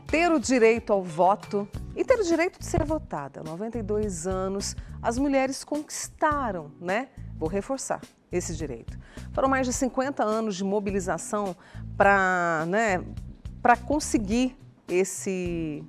Ter o direito ao voto e ter o direito de ser votada. 92 anos, as mulheres conquistaram, né? Vou reforçar esse direito. Foram mais de 50 anos de mobilização para conseguir esse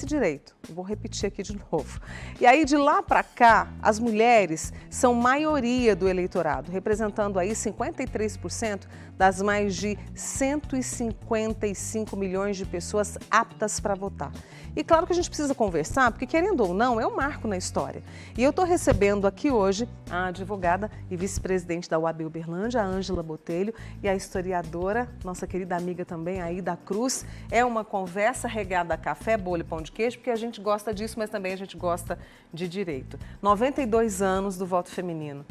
direito. Eu vou repetir aqui de novo. E aí, de lá para cá, as mulheres são maioria do eleitorado, representando aí 53% das mais de 155 milhões de pessoas aptas para votar. E claro que a gente precisa conversar, porque querendo ou não, é um marco na história. E eu estou recebendo aqui hoje a advogada e vice-presidente da UAB Uberlândia, a Ângela Botelho, e a historiadora, nossa querida amiga também, a Ida Cruz. É uma conversa regada a café, bolo e pão de queijo, porque a gente gosta disso, mas também a gente gosta de direito. 92 anos do voto feminino.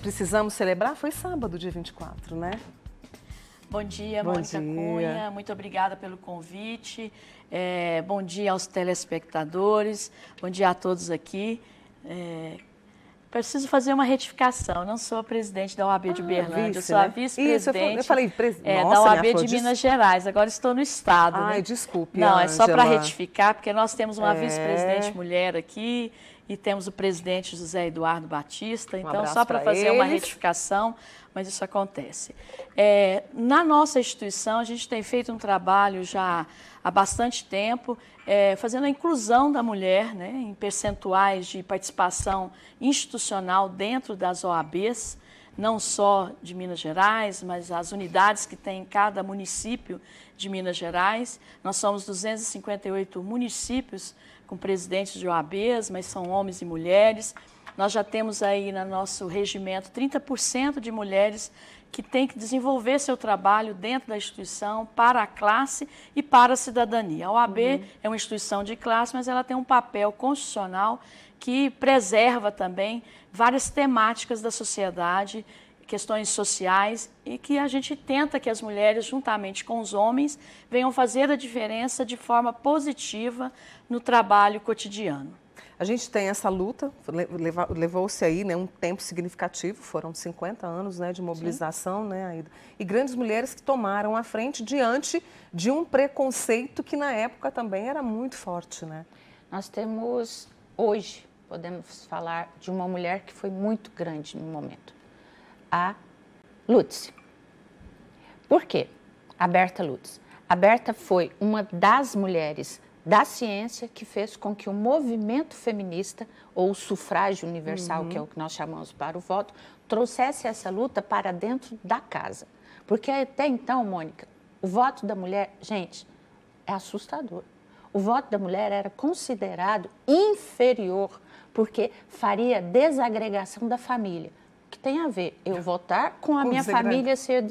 Precisamos celebrar? Foi sábado, dia 24, né? Bom dia, Mônica Cunha. Muito obrigada pelo convite. Bom dia aos telespectadores. Bom dia a todos aqui. Preciso fazer uma retificação. Eu não sou a presidente da OAB de Uberlândia, eu sou a vice-presidente da OAB de Minas Gerais. Agora estou no estado. Ai, né? Desculpe, Não, Ângela. é só para retificar, porque nós temos uma vice-presidente mulher aqui e temos o presidente José Eduardo Batista. Então, só para fazer uma retificação, mas isso acontece. Na nossa instituição, a gente tem feito um trabalho já há bastante tempo, fazendo a inclusão da mulher, né, em percentuais de participação institucional dentro das OABs, não só de Minas Gerais, mas as unidades que tem em cada município de Minas Gerais. Nós somos 258 municípios com presidentes de OABs, mas são homens e mulheres. Nós já temos aí no nosso regimento 30% de mulheres que têm que desenvolver seu trabalho dentro da instituição para a classe e para a cidadania. A OAB é uma instituição de classe, mas ela tem um papel constitucional que preserva também várias temáticas da sociedade, questões sociais, e que a gente tenta que as mulheres, juntamente com os homens, venham fazer a diferença de forma positiva no trabalho cotidiano. A gente tem essa luta, levou-se aí, né, um tempo significativo, foram 50 anos, né, de mobilização, né, Aida? E grandes mulheres que tomaram a frente diante de um preconceito que na época também era muito forte, né? Nós temos, hoje, podemos falar de uma mulher que foi muito grande no momento, a Lutz. Por quê? A Berta Lutz. A Berta foi uma das mulheres da ciência que fez com que o movimento feminista, ou o sufrágio universal, que é o que nós chamamos para o voto, trouxesse essa luta para dentro da casa. Porque até então, Mônica, o voto da mulher, gente, é assustador. O voto da mulher era considerado inferior, porque faria desagregação da família. O que tem a ver? Eu votar com a minha família ser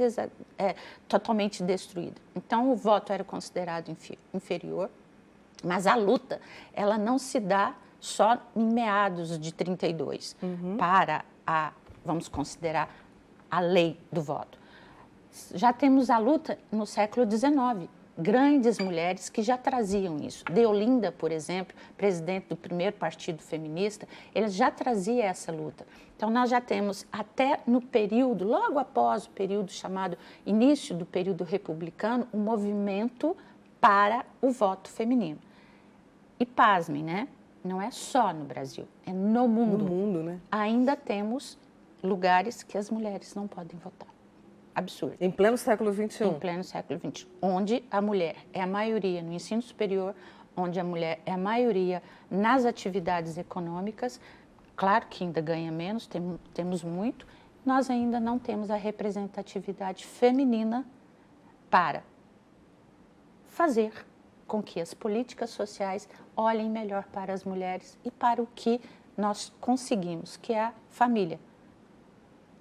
totalmente destruída. Então, o voto era considerado inferior. Mas a luta, ela não se dá só em meados de 32, para vamos considerar, a lei do voto. Já temos a luta no século XIX, grandes mulheres que já traziam isso. Deolinda, por exemplo, presidente do primeiro partido feminista, ele já trazia essa luta. Então, nós já temos até no período, logo após o período chamado início do período republicano, um movimento para o voto feminino. E pasmem, né? Não é só no Brasil, é no mundo. No mundo, né? Ainda temos lugares que as mulheres não podem votar. Absurdo. Em pleno século XXI. Em pleno século XXI. Onde a mulher é a maioria no ensino superior, onde a mulher é a maioria nas atividades econômicas. Claro que ainda ganha menos, temos muito. Nós ainda não temos a representatividade feminina para fazer com que as políticas sociais olhem melhor para as mulheres e para o que nós conseguimos, que é a família,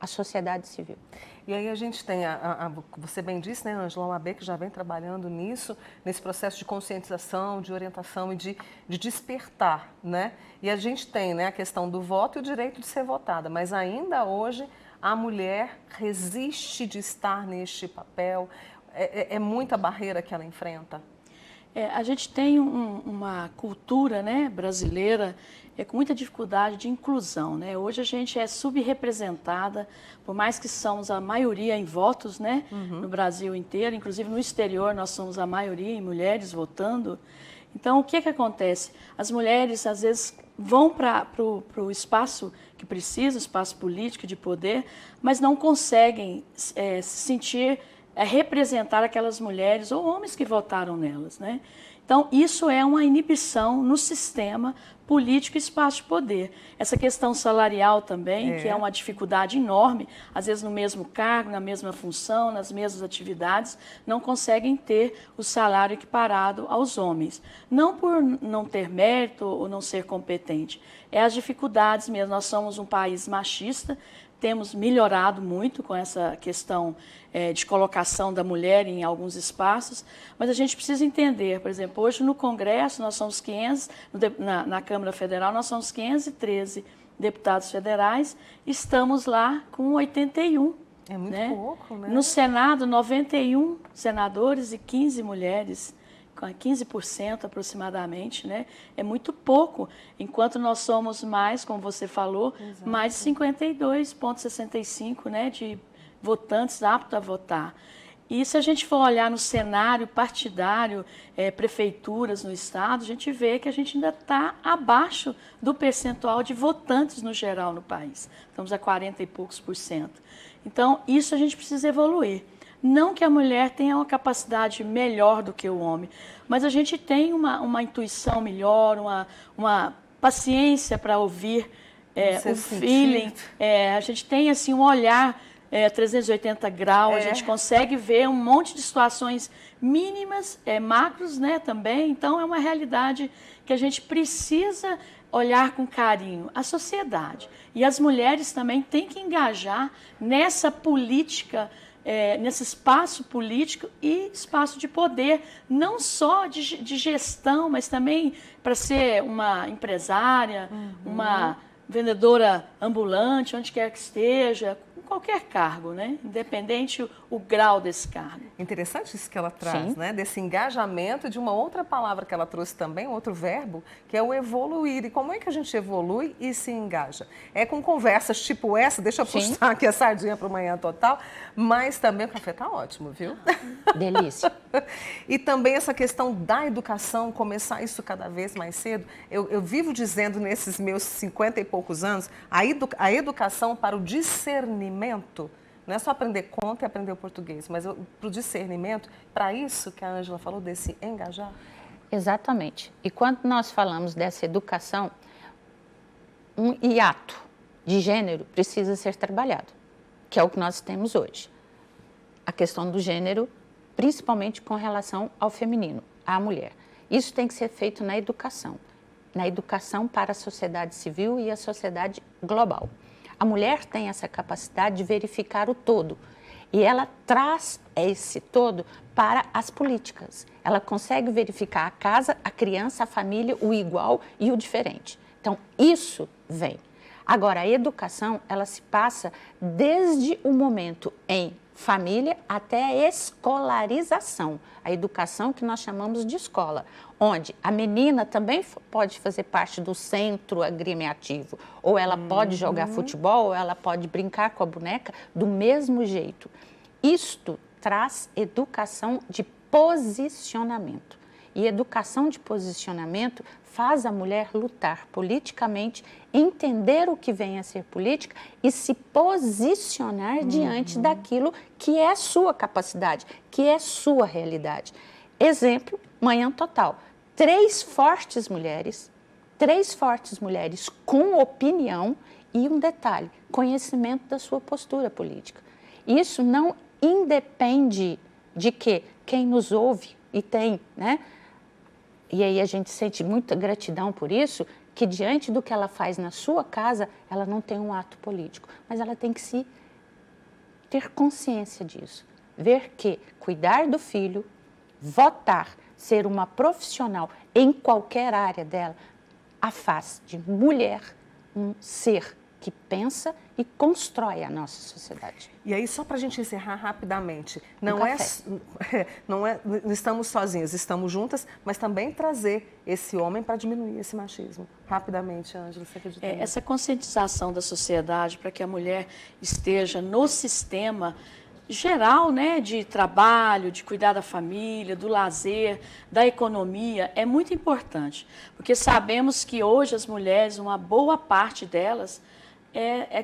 a sociedade civil. E aí a gente tem, você bem disse, né, Ângela, a OAB que já vem trabalhando nisso, nesse processo de conscientização, de orientação e de despertar, né? E a gente tem, né, a questão do voto e o direito de ser votada, mas ainda hoje a mulher resiste de estar neste papel, é muita barreira que ela enfrenta. A gente tem uma cultura, né, brasileira com muita dificuldade de inclusão, né? Hoje a gente é subrepresentada, por mais que somos a maioria em votos, né, no Brasil inteiro, inclusive no exterior nós somos a maioria em mulheres votando. Então, o que acontece? As mulheres, às vezes, vão para o espaço que precisa, espaço político de poder, mas não conseguem se sentir, representar aquelas mulheres ou homens que votaram nelas, né? Então, isso é uma inibição no sistema político e espaço de poder. Essa questão salarial também, que é uma dificuldade enorme, às vezes no mesmo cargo, na mesma função, nas mesmas atividades, não conseguem ter o salário equiparado aos homens. Não por não ter mérito ou não ser competente, é as dificuldades mesmo. Nós somos um país machista, temos melhorado muito com essa questão de colocação da mulher em alguns espaços, mas a gente precisa entender, por exemplo, hoje no Congresso nós somos 500, na Câmara Federal nós somos 513 deputados federais, estamos lá com 81. É muito pouco, né? No Senado, 91 senadores e 15 mulheres, com 15% aproximadamente, né? É muito pouco, enquanto nós somos mais, como você falou, mais de 52,65%, né, de votantes aptos a votar. E se a gente for olhar no cenário partidário, prefeituras no Estado, a gente vê que a gente ainda está abaixo do percentual de votantes no geral no país. Estamos a 40 e poucos %. Então, isso a gente precisa evoluir. Não que a mulher tenha uma capacidade melhor do que o homem, mas a gente tem uma intuição melhor, uma paciência para ouvir, o feeling. A gente tem assim, um olhar 380 graus, a gente consegue ver um monte de situações mínimas, macros, né, também. Então, é uma realidade que a gente precisa olhar com carinho. A sociedade e as mulheres também têm que engajar nessa política, nesse espaço político e espaço de poder, não só de gestão, mas também para ser uma empresária, uma vendedora ambulante, onde quer que esteja, com qualquer cargo, né? Independente o grau desse cargo. Interessante isso que ela traz, né? Desse engajamento, de uma outra palavra que ela trouxe também, outro verbo, que é o evoluir. E como é que a gente evolui e se engaja? É com conversas tipo essa, deixa eu puxar aqui a sardinha para o Manhã Total, mas também o café tá ótimo, viu? Delícia. E também essa questão da educação, começar isso cada vez mais cedo. Eu vivo dizendo nesses meus 50 e poucos anos, a educação para o discernimento. Não é só aprender conta e aprender o português, mas para o discernimento, para isso que a Ângela falou, desse engajar. Exatamente. E quando nós falamos dessa educação, um hiato de gênero precisa ser trabalhado, que é o que nós temos hoje. A questão do gênero, principalmente com relação ao feminino, à mulher. Isso tem que ser feito na educação para a sociedade civil e a sociedade global. A mulher tem essa capacidade de verificar o todo e ela traz esse todo para as políticas. Ela consegue verificar a casa, a criança, a família, o igual e o diferente. Então, isso vem. Agora, a educação, ela se passa desde o momento em família até a escolarização, a educação que nós chamamos de escola, onde a menina também pode fazer parte do centro agremiativo, ou ela pode jogar futebol, ou ela pode brincar com a boneca do mesmo jeito. Isto traz educação de posicionamento. E educação de posicionamento faz a mulher lutar politicamente, entender o que vem a ser política e se posicionar diante daquilo que é sua capacidade, que é sua realidade. Exemplo, Manhã Total. 3 fortes mulheres com opinião e um detalhe, conhecimento da sua postura política. Isso não independe de que quem nos ouve e tem, né? E aí a gente sente muita gratidão por isso, que diante do que ela faz na sua casa, ela não tem um ato político, mas ela tem que ter consciência disso. Ver que cuidar do filho, votar, ser uma profissional em qualquer área dela, a faz de mulher um ser que pensa e constrói a nossa sociedade. E aí, só para a gente encerrar rapidamente, não estamos sozinhas, estamos juntas, mas também trazer esse homem para diminuir esse machismo. Rapidamente, Ângela, você acredita nisso? Essa conscientização da sociedade para que a mulher esteja no sistema geral, né, de trabalho, de cuidar da família, do lazer, da economia, é muito importante. Porque sabemos que hoje as mulheres, uma boa parte delas,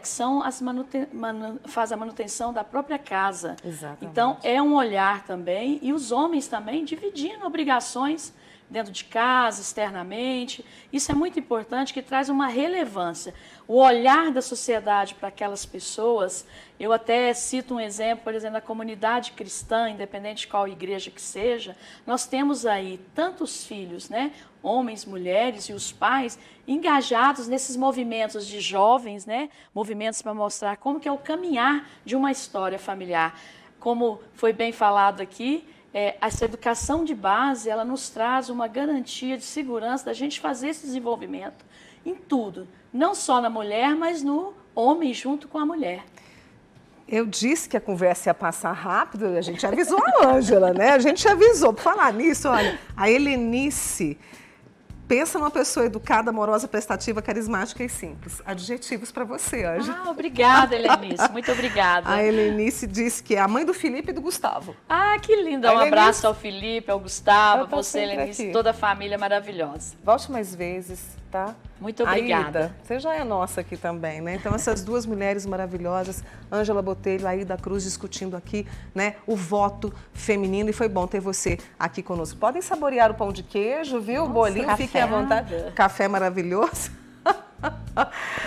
que são faz a manutenção da própria casa. Exatamente. Então, é um olhar também, e os homens também dividindo obrigações dentro de casa, externamente. Isso é muito importante, que traz uma relevância. O olhar da sociedade para aquelas pessoas, eu até cito um exemplo, por exemplo, da comunidade cristã, independente de qual igreja que seja, nós temos aí tantos filhos, né? Homens, mulheres e os pais engajados nesses movimentos de jovens, né? Movimentos para mostrar como que é o caminhar de uma história familiar. Como foi bem falado aqui, essa educação de base, ela nos traz uma garantia de segurança da gente fazer esse desenvolvimento em tudo, não só na mulher, mas no homem junto com a mulher. Eu disse que a conversa ia passar rápido, a gente avisou a Ângela, né? A gente avisou. Por falar nisso, olha, a Helenice pensa numa pessoa educada, amorosa, prestativa, carismática e simples. Adjetivos para você, Ângela. Obrigada, Helenice. Muito obrigada. A Helenice disse que é a mãe do Felipe e do Gustavo. Que linda. Um abraço ao Felipe, ao Gustavo, a você, Helenice, toda a família maravilhosa. Volte mais vezes, tá? Muito obrigada. Aida, você já é nossa aqui também, né? Então, essas duas mulheres maravilhosas, Ângela Botelho, Aida Cruz, discutindo aqui, né, o voto feminino. E foi bom ter você aqui conosco. Podem saborear o pão de queijo, viu? O bolinho, fiquem à vontade. Café maravilhoso.